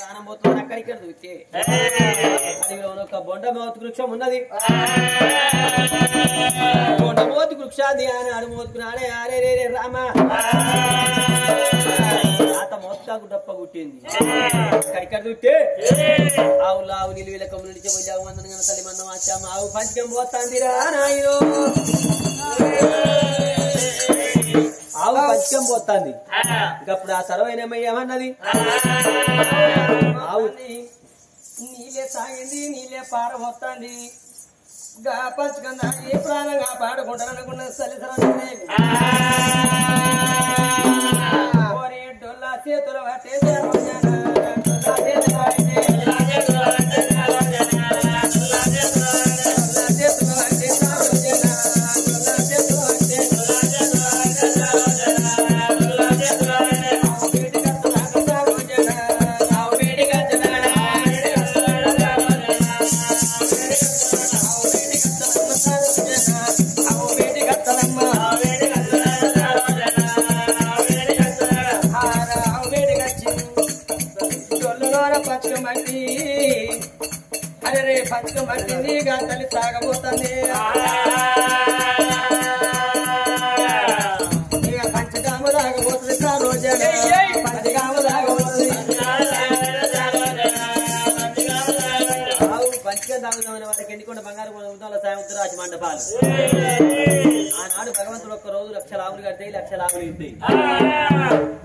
ప్రాణం పోతుంది అక్కడిక్కడ చూస్తే అదిలో ఒక బొండమోతు వృక్షం ఉన్నది. బొండమోతు వృక్షాది అని అడుమోతుకున్నాడే అరే రే రే రామ తాత మోత్తాకు డప్ప కుట్టింది. అక్కడిక్కడ చూస్తే ఆవులు ఆవు నిలువల కొమ్ములు నిలిచి ఆవు మందన తల్లి మందం వచ్చాము ఆవు పంచకం పోతాందిరా నాయనో ఆవు పంచకం పోతాంది. ఇంకప్పుడు ఆ సర్వైనమయ్యేమన్నది ఆవు నీలే తాగింది నీలే పార పోతాంది గా పంచకం ఏ ప్రాణంగా పాడుకుంటారనుకున్న సలిసరం డొల్లా చేతులు పట్టే అరే పంచకం పట్టింది గంటలు తాగబోతుంది ఇక పంచకామ తాగబోతుంది రోజు పంచకామ తాగబోతుంది పంచకం తాగుదామని వారికి ఎన్నికొండ బంగారు ఉదాల సాయంత్రాజ మండపాలు ఆనాడు భగవంతుడు ఒక్క రోజు లక్షల ఆవులు కడతాయి లక్షల ఆవులు ఇస్తాయి.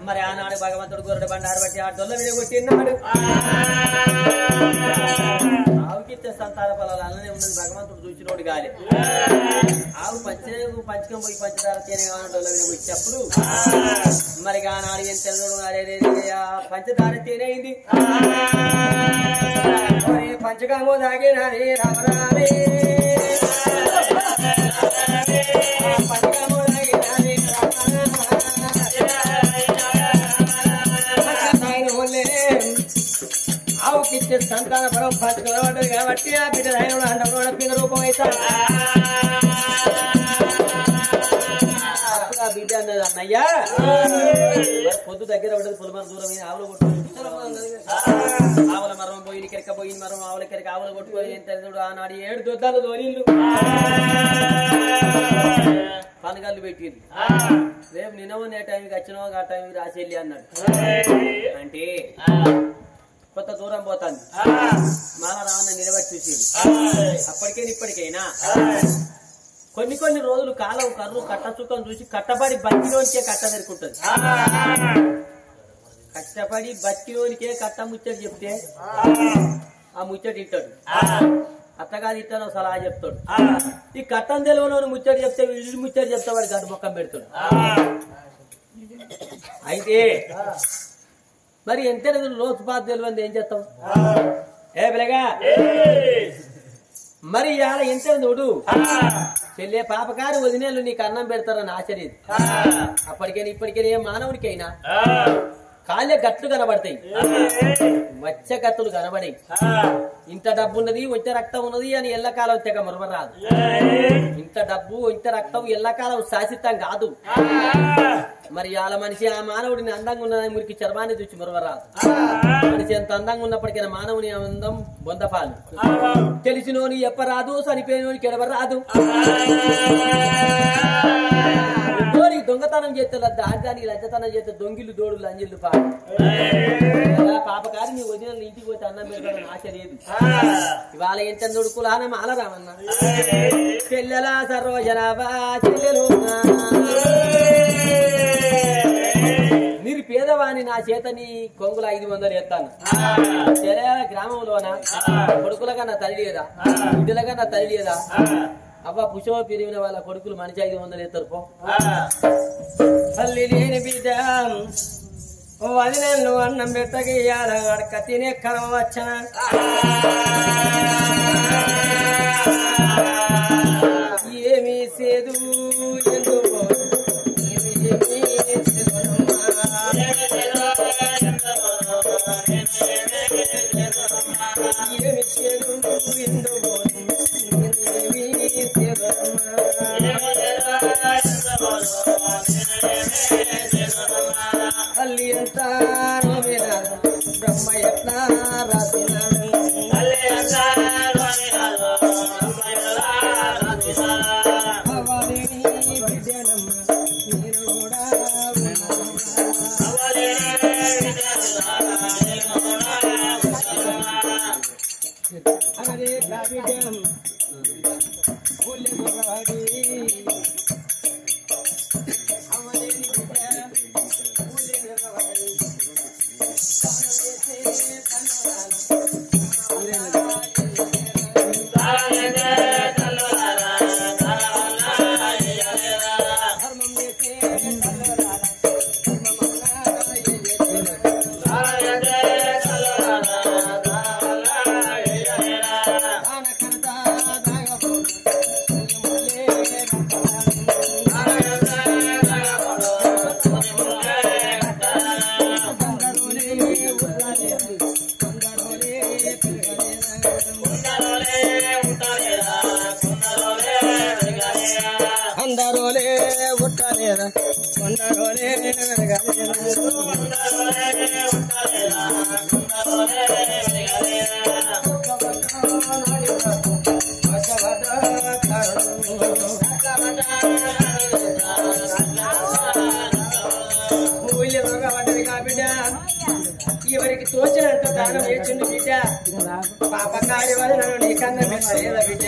మరి ఆనాడు భగవంతుడు గొర్రె బండారు బట్టి ఆ డొల్ల విడగొట్టినాడు. ఆవుకిచ్చే సంతాన ఫలాలు అలానే ఉన్నది భగవంతుడు చూసినోడు గాలి. ఆవు పంచకం పోయి పంచదార తేనె కావాలి డొల్ల విడగొచ్చినప్పుడు మరి ఆనాడు ఏం తెలుగు పంచదార తేనె అయింది. పంచకము తాగినది రామరామే పంచకము తాగినది ఆవుకిచ్చే సంతాన పరం పంచుకోవడం కాబట్టి ఆ బిడ్డ ధైర్యంలో అండ పిల్ల రూపం అవుతాడు. ఆ బిడ్డ అన్నది అన్నయ్యా పొద్దు దగ్గర ఉండదు పొలమర దూరం ఆవులు కొట్టుకుని ఆవుల మరం పోయి కెరక పోయింది మరం ఆవుల కెరక ఆవులు కొట్టుకొని ఎంత ఆనాడు 7 దొద్దాలు దోరీళ్ళు పనగాళ్ళు పెట్టింది. రేపు నిన్నవో నే టైంకి వచ్చినావో ఆ టైంకి రాసేళ్ళి అన్నాడు. అంటే కొత్త దూరం పోతాంది మాల రావణ నిలబడి చూసింది. అప్పటికైనా ఇప్పటికైనా కొన్ని రోజులు కాలం కర్రు కట్ట చుక్కం చూసి కట్టబడి బతిలోనికే కట్ట దొరుకుంటుంది. కష్టపడి బతిలోనికే కట్ట ముచ్చటి చెప్తే ఆ ముచ్చటి ఇస్తాడు. అత్తగాది ఇస్తాను సలహా చెప్తాడు. ఈ కట్టం తెలుగులోని ముచ్చటి చెప్తే వీడి ముచ్చటి చెప్తే వాడి గడ్డ మొక్కం పెడతాడు. అయితే మరి ఎంత లోతు బాధ తెలియదు ఏం చేస్తాం ఏ పిల్లగా మరి ఇవాళ ఎంత నోడు చెల్లే పాపకారు వదినేళ్ళు నీకు అన్నం పెడతారని ఆశ్చర్యం. అప్పటికైనా ఇప్పటికైనా ఏ మానవుడికైనా కాళ్ళే గట్లు కనబడతాయి మచ్చ గట్టులు కనబడాయి. ఇంత డబ్బు ఉన్నది ఇంత రక్తం ఉన్నది అని ఎల్లకాలం తెగ మరవరాదు. ఇంత డబ్బు ఇంత రక్తం ఎల్లకాలం శాశ్వతం కాదు. మరి వాళ్ళ మనిషి ఆ మానవుడిని అందంగా ఉన్నదని మురికి చర్మాన్ని చూసి మరవరాదు. మనిషి ఎంత అందంగా ఉన్నప్పటికైనా మానవుని అందం బొందపాలు. తెలిసినోని ఎప్పరాదు చనిపోయినోని కెడవరాదు. దొంగతనం చేస్తే దానికి లంచతనం చేస్తే దొంగిలు దోడు లంజిల్లు పాపకారి నీ వదిన ఇంటికి పోతే అన్నం పెడతాడని ఆశ లేదు. ఇవాళ ఎంత దొడుకులానే మాలరామన్న చెల్లెలా సర్వజనాభా చెల్లెలు మీరు పేదవాణి నా చేతని కొంగుల 500 ఎత్తాను. చెల్లెల గ్రామంలోన కొడుకుల కన్నా తల్లి లేదా బిడ్డల కన్నా తల్లి లేదా అవ్వ పుషవ పెరిగిన వాళ్ళ కొడుకులు మనిషి 500 ఎత్తారు పో. తల్లి లేని బిడ్డ వదినెళ్ళు అన్నం పెట్టగేయాల అడక తినే కరం వచ్చన ఏమీ సేదు ఎందుకో తల్లి అంతా బ్రహ్మ ఎట్లా ఎవరికి తోచినంత దానం వేచిండు బిడ్డ పాపకారి వల్ల నన్ను నీకన్నా పెట్టలేదా బిడ్డ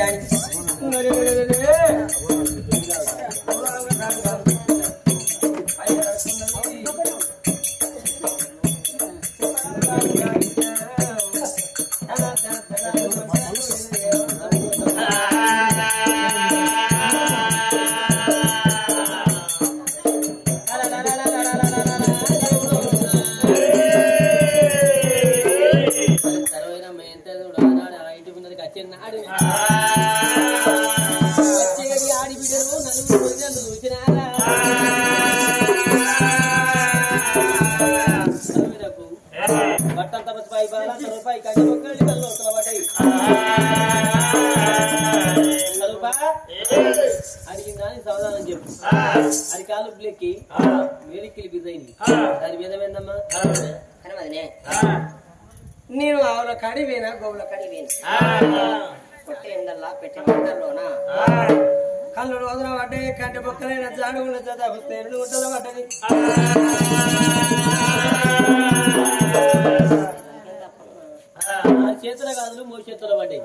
అడిగిందని సమాధానం చెప్పు. అరికాలు బ్లెక్కి వేలికిలి బిజైంది. దాని మీద ఏందమ్మా? నేను ఆవుల కడి వేనా గోవుల కడి వేనా కొట్టి ఎండల్లా పెట్టి మంటల్లోనా కళ్ళు రోజున పడ్డాయి. కంటి బొక్కలైన జాడుగుల చదువు ఉంటలో పడ్డది. చేతుల కాదులు మూడు చేతులు పడ్డాయి.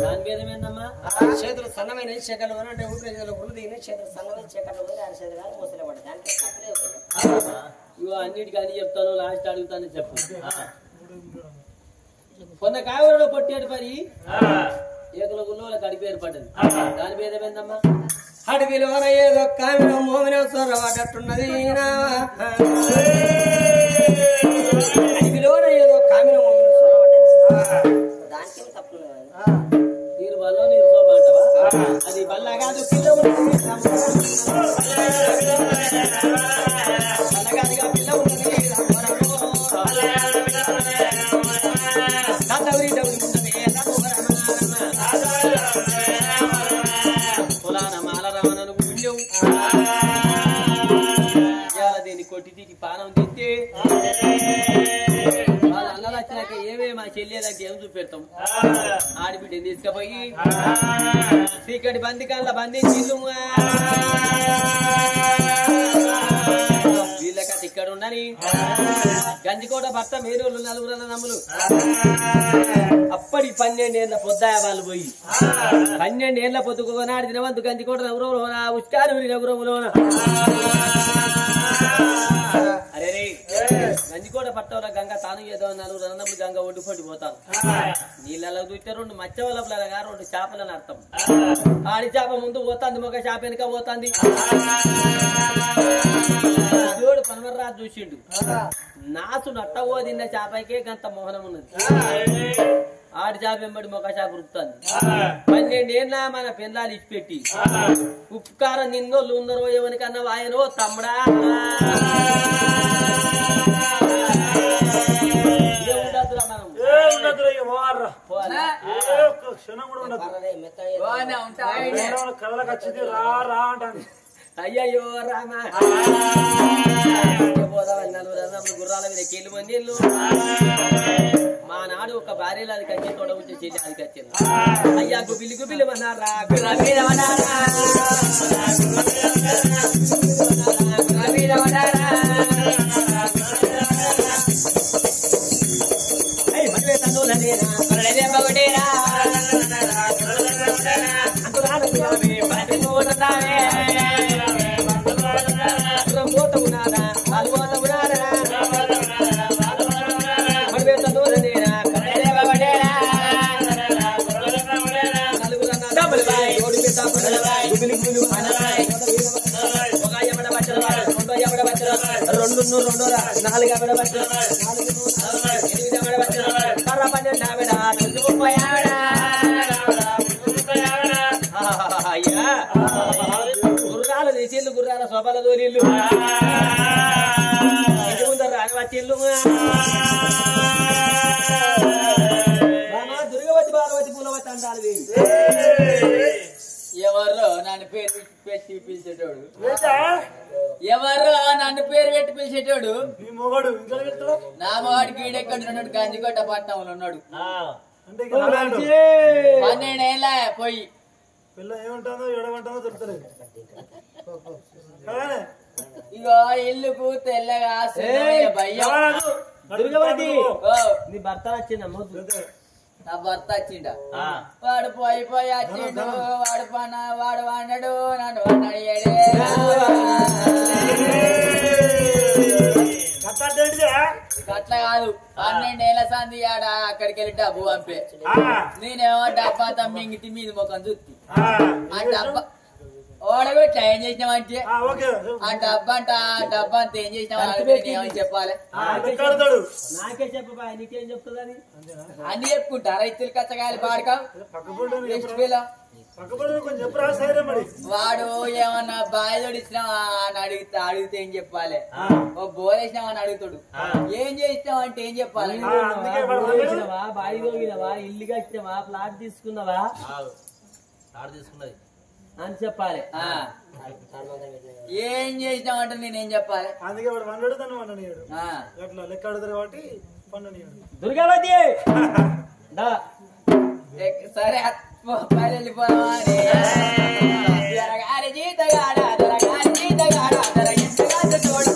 దాని మీద ఏందమ్మా? చేతులు సన్నమైన చెక్కలు అంటే ఊపిరి దిగిన చేతులు సన్నమైన చెక్కలు చేతులు కానీ మూసలే పడ్డాయి. దానికి ఇవో అన్నిటికీ అని చెప్తాను, లాస్ట్ అడుగుతాను చెప్పు. కొంత కాయలో పొట్టేడు పరి ఏకుల గుల్లో కడిపి ఏర్పడ్డది. దాని మీద ఏందమ్మా? అడవిలో ఏదో కామిలో మోమిన సొర్రబడ్డట్టున్నది. అడవిలో ఏదో కామిలో మోమిన సొర్రబడ్డది. దానికి తప్పు నీరు బల్లో నీరు శోభ అంటావా? అది బల్ల కాదు పిల్ల ఉన్నది. బల్లగాదిగా పిల్ల ఉన్నది. దీన్ని కొట్టి తీటి పానం తింటే వాళ్ళ అన్నలు వచ్చినాక ఏమే మా చెల్లేదంటే ఏం చూపెడతాం? ఆడిబిడ్డని తీసుకుపోయి చీకటి బందికాళ్ళ బంధించి వీళ్ళకట ఇక్కడ ఉండని గంజికోట భర్త మేరూళ్ళు నలుగురు నమ్ములు. అప్పటి 12 ఏళ్ల పొద్దాయ వాళ్ళు పోయి 12 ఏళ్ల పొద్దుకునాడు దినవంతు గంజికోట నగురవులోన ఉష్కారు నగురవులోన. అరే రే గంజికోట పట్టవుల గంగ తాను ఏదో నలుగురు అన్నప్పుడు గంగ ఒడ్డుకొట్టి పోతాను. నీళ్ళలో దుట్టే 2 మచ్చ వలపులగా 2 చేపలని అర్థం. ఆడి చేప ముందు పోతుంది, మొగ చేప వెనుక పోతుంది. దేవుడు పనమర్రాజు చూసిండు. నాసు నట్టవో తిన్న చేపకే గంత మోహనం ఉన్నది. ఆడి చేప వెంబడి మొగ చేప రుపుతుంది. 12 ఏళ్ళ మన పిల్లలు ఇచ్చిపెట్టి ఉప్పుకారం నిన్నోళ్ళు ఉన్నారో ఎవరికన్నా వాయనో తమ్ముడా అయ్యయ్యో రామ పోదామని నలుగురు గుర్రాల మీద ఎక్కిళ్ళు మంది మా నాడు ఒక భార్యలు అది కచ్చి తోడ ఉంటే చెల్లి అది కచ్చింది అయ్యా గుబిలి గుబిలి అన్నారా గుర్రా మీద అన్నారా గుర్రా మీద అన్నారా మళ్ళీ తనులనేరా మరళే బగుడేరా అంటున్నాడు పని పోతున్నావే పోతున్నారా వాళ్ళు పోతున్నారా మళ్ళీ తనులనేరా మరళే బగుడేరా నలుగురు ఓడి పెట్టా గుబిలి గుబిలి ఒక ఎవడ బచ్చర రెండో ఎవడ బచ్చర రెండు నాలుగు ఎవడ బచ్చర ఎనిమిది ఎవడ బచ్చర కర్ర పన్నెండు ఆవిడ ముప్పై ఆవిడ అయ్యా గుర్రాల నిచిల్లు గుర్రాల శోభల దోరిల్లు ఇంటి ముందర రాని వచ్చిల్లు దుర్గవతి బాలవతి పూలవతి అంటారు ఎవరో నన్ను పేరు పెట్టి పిలిచేటోడు ఎవరో నన్ను పేరు పెట్టి పిలిచేటోడు నా మొగాడికి ఈడెక్కడ ఉన్నాడు గంజికొట్ట పట్నంలో ఉన్నాడు 12 ఏళ్ళ పోయి పిల్ల ఏమంటానో ఏడమంటానో చెప్తలేదు ఇగో ఇల్లుకు తెల్లగా భయ్యం దుర్గవతి నీ భర్త వచ్చిందమ్మ నా భర్త వచ్చిండ వాడు పోయి వచ్చిండు వాడు వాడు నన్ను అడిగాడే అట్లా కాదు 12 ఏళ్ళ సంది ఆడ అక్కడికి వెళ్ళి డబ్బు పంపే నేనేమో డబ్బా తమ్మింగిటి మీద ముఖం చూసి ఆ డబ్బా ఓడగొట్లా ఏం చేసినామంటే ఆ డబ్బా అంతా ఏం చేసినామని చెప్పాలి నాకే చెప్పబా నీకేం చెప్తుందని అన్ని చెప్పుకుంటా రైతులు కచ్చగాయలు పాడకాం వాడు ఏమన్నా బాయిదోడు ఇచ్చినావా అని అడిగితే ఏం చెప్పాలి ఓ బోరేసినావా అని అడుగుతాడు ఏం చేసినావా అంటే ఏం చెప్పాలి బాయి తోగినవా ఇల్లు కట్టినవా ప్లాట్ తీసుకున్నావా అని చెప్పాలి ఏం చేసినావంటే నేనేం చెప్పాలి అందుకే వాడు వండడు తను వండనియాడు అట్లా లెక్క అడుగుతారు కాబట్టి వండనియాడు దుర్గావతి సరే వెళ్ళిపోవా జీతగాడ జీతగాడ తోడు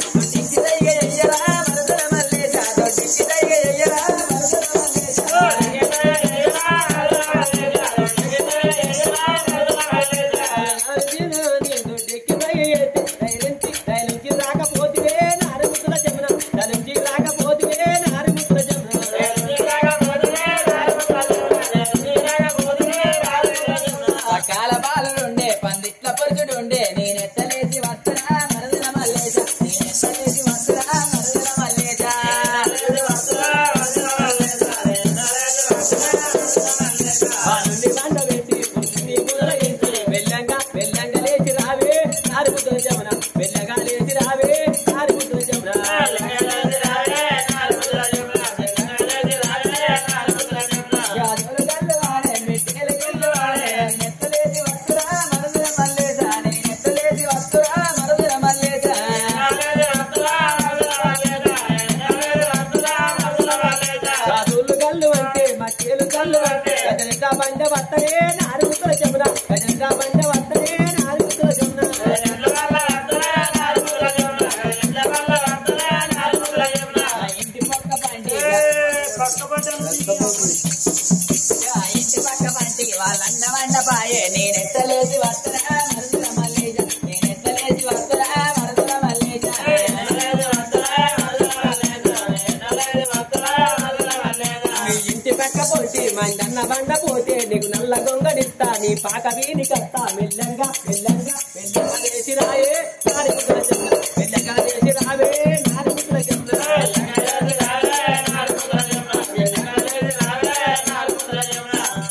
పాక వీని కత్తా మెల్లంగా మెల్లంగా మెల్లంగా లేచి రాయే నారి ముద్ర చెమ్మ మెల్లగా లేచి రావే నారి ముద్ర చెమ్మ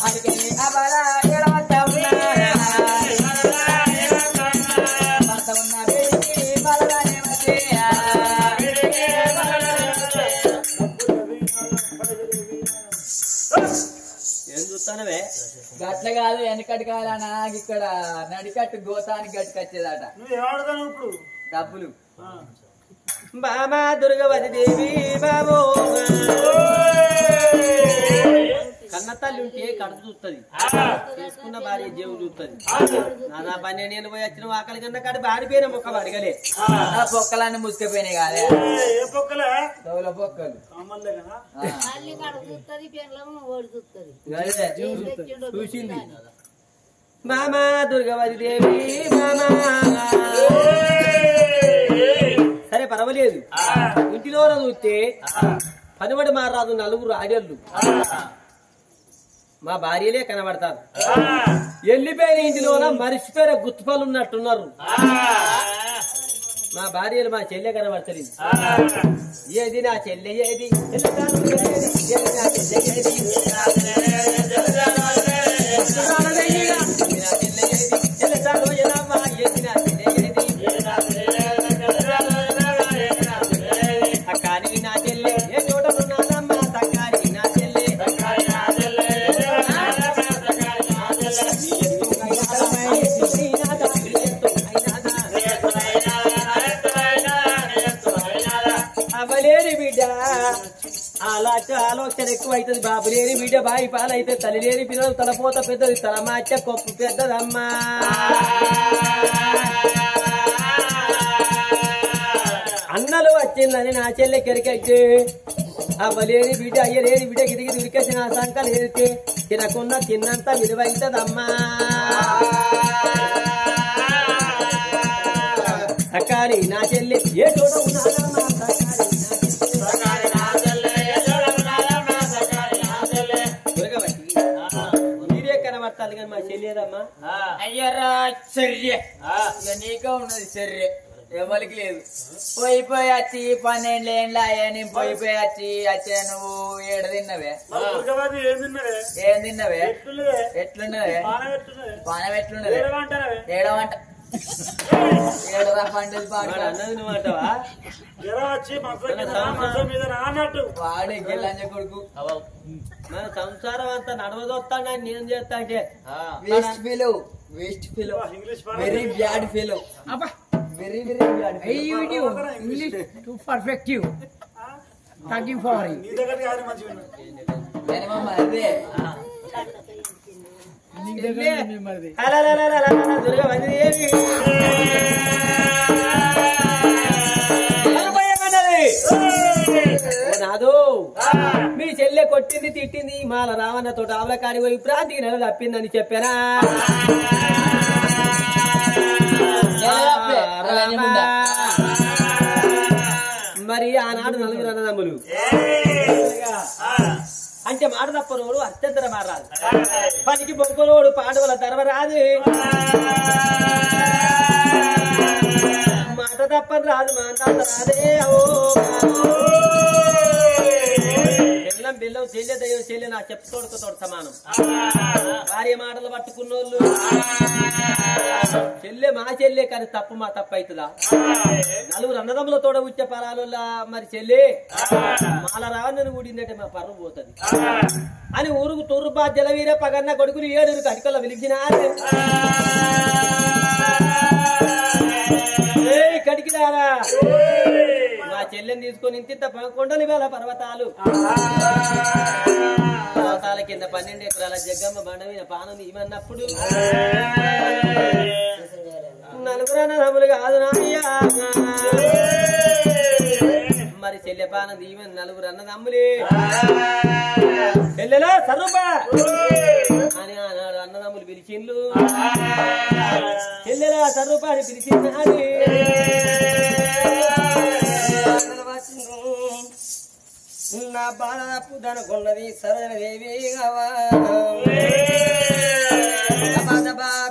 అడిగే అబలా ఎడవత ఉన్నారా భర్త ఉన్న వేడికి బలగానే వచ్చేయా చూస్తానవే గట్ల కాదు వెనకటి కాలనా ఇక్కడ నడికట్టు గోతానికి గట్టుకొచ్చేదట నువ్వు ఏవాడుతాను ఇప్పుడు డబ్బులు బామా దుర్గవతి దేవి బాబో కన్న తల్లి ఉంటే కడుపు చూస్తుంది చేసుకున్న భార్య జీవు చూస్తుంది నా పని నేను పోయి వచ్చిన ఆకలి కన్నా కాడ బారిపోయిన మొక్క అడగలే నా పొక్కలన్నీ ముసుకపోయినాయి కాదే ఏ పొక్కలే తోల పొక్కలు కామన్లే కదా చూసింది మామా దుర్గవతి దేవి మామా సరే పర్వాలేదు ఇంటిలో చూస్తే పనిబడి మారాదు నలుగురు ఆడేళ్ళు మా భార్యలే కనబడతారు వెళ్ళిపోయిన ఇంటిలోన మరిచిపోయిన గుర్తుపాలు ఉన్నట్టున్నారు మా భార్యలు మా చెల్లె కనబడతలేదు ఏది నా చెల్లె ఏది అక్కాని నా చెల్లె ఏ చోట ఉన్నానమ్మా తక్కాని నా చెల్లె అవలేని బిడ్డ ఆలోచన ఎక్కువ అవుతుంది బాబు లేని బిడ్డ బాయి పాలైతే తల్లి లేని పిల్లలు తలపోత పెద్దది తల మాచ కొప్పు పెద్దదమ్మా అన్నలు వచ్చిందని నా చెల్లె కెరికైతే అవ్వలేని బిడ్డ అయ్యలేని బిడ్డ గిరిగి ఉరికేసి నా సంకలు ఎదితే తినకున్న తిన్నంత విలువైతదమ్మా సకాలి నా చెల్లె ఏ చోట ఉన్నానమ్మా మీరే కనబడతాను కానీ మా చెల్లేదమ్మా అయ్యరా చర్య ఇక నీకే ఉన్నది చర్య ఎవరికి లేదు పోయి వచ్చి 12 ఏండ్ల అయ్యని పోయి వచ్చి వచ్చే నువ్వు ఏడ తిన్నవే ఏం తిన్నవే ఎట్లున్నవే పానం ఎట్లున్నది ఏడవంట ఏడరా పంటది పాట అన్నది నువ్వు అంటావా వాడు గెల్లంజ కొడుకు మన సంసారం అంతా నడవదొస్తాను నేను చేస్తా అంటే waste fellow very bad fellow very bad English to perfect you. Thank you for it. నాదు మీ చెల్లె కొట్టింది తిట్టింది మాల రావన్నతో ఆవుల కాడి పోయి ప్రాంతికి నెల తప్పిందని చెప్పానా మరి ఆనాడు నలుగురు అన్నదమ్ములు అంటే మాట తప్పనోడు అత్యంతర మారాదు పనికి బొంకనోడు పాడవల ధర్మరాదు మాట తప్పని రాదు మాట రాదే బెల్లం బెల్లం చెల్లె దయ్యం చెల్లె నా చెప్పుతోడుకు తోడు సమానం భార్య మాటలు పట్టుకున్నోళ్ళు చెల్లె మా చెల్లె కానీ తప్పు మా తప్పు అవుతుందా నలుగురు అన్నదమ్ములతోడ ఉచ్చ పరాలులా మరి చెల్లె మాల రావణ్ణి కూడిందంటే మా పర్రు పోతుంది అని ఊరుకు తూర్పా జలవీర పగన్న కొడుకులు 7 కటికల్లో వెలిగించిన కడికిరారా మా చెల్లెని తీసుకొని ఇంత కొండలు వేల పర్వతాలు పర్వతాల కింద 12 ఎకరాల జగ్గమ్మ బండ మీద పానం ఇవన్నప్పుడు నలుగురు అన్నదమ్ములు కాదు నాయ్యా మరి చెల్లె పానం దీవెన నలుగురు అన్నదమ్ములే చెల్లెలా సర్రూపా అని ఆనాడు అన్నదమ్ములు పిలిచిండ్లు చెల్లెలా సర్రూపా అని పిలిచింది నా బాధ తప్పుదనుకున్నది సరోజనదేవి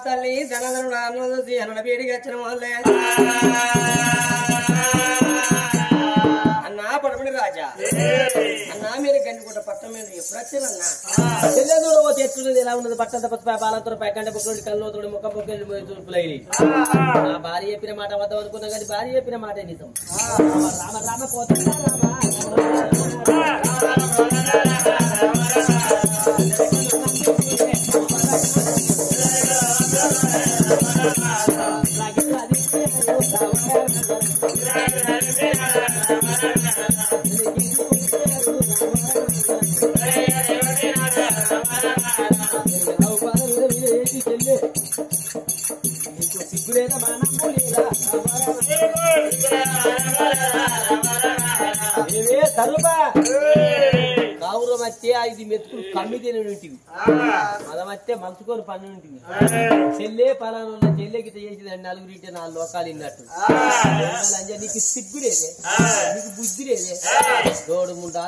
తల్లి ధనధను నాన్న చూసి అన్న పీడికి వచ్చిన వాళ్ళే అన్నా పడమని రాజా అన్నా మీరు గండికోట పట్టం మీద ఎప్పుడు వచ్చారన్నా చెల్లెదూడ పోతే ఎట్లున్నది ఎలా ఉన్నది పట్టంత పసుపు పాలతో పైకంటే పొక్కలు కళ్ళతోడు ముఖం పొక్కలు చూపులైన నా భార్య చెప్పిన మాట వద్దాం అనుకున్నా కానీ భార్య చెప్పిన మాట నిజం రామ రామ పోతా తరుపా కావురం వచ్చే 5 మెతుకులు కమ్మి తినటివి మదమత్తే మంచుకొని పన్ను ఉంటుంది చెల్లే పలానా చెల్లె గిట్ట చేసిందండి 4 ఇంటే 4 లోకాలు ఇన్నట్టు నీకు సిగ్గు లేదే నీకు బుద్ధి లేదే తోడు ముందు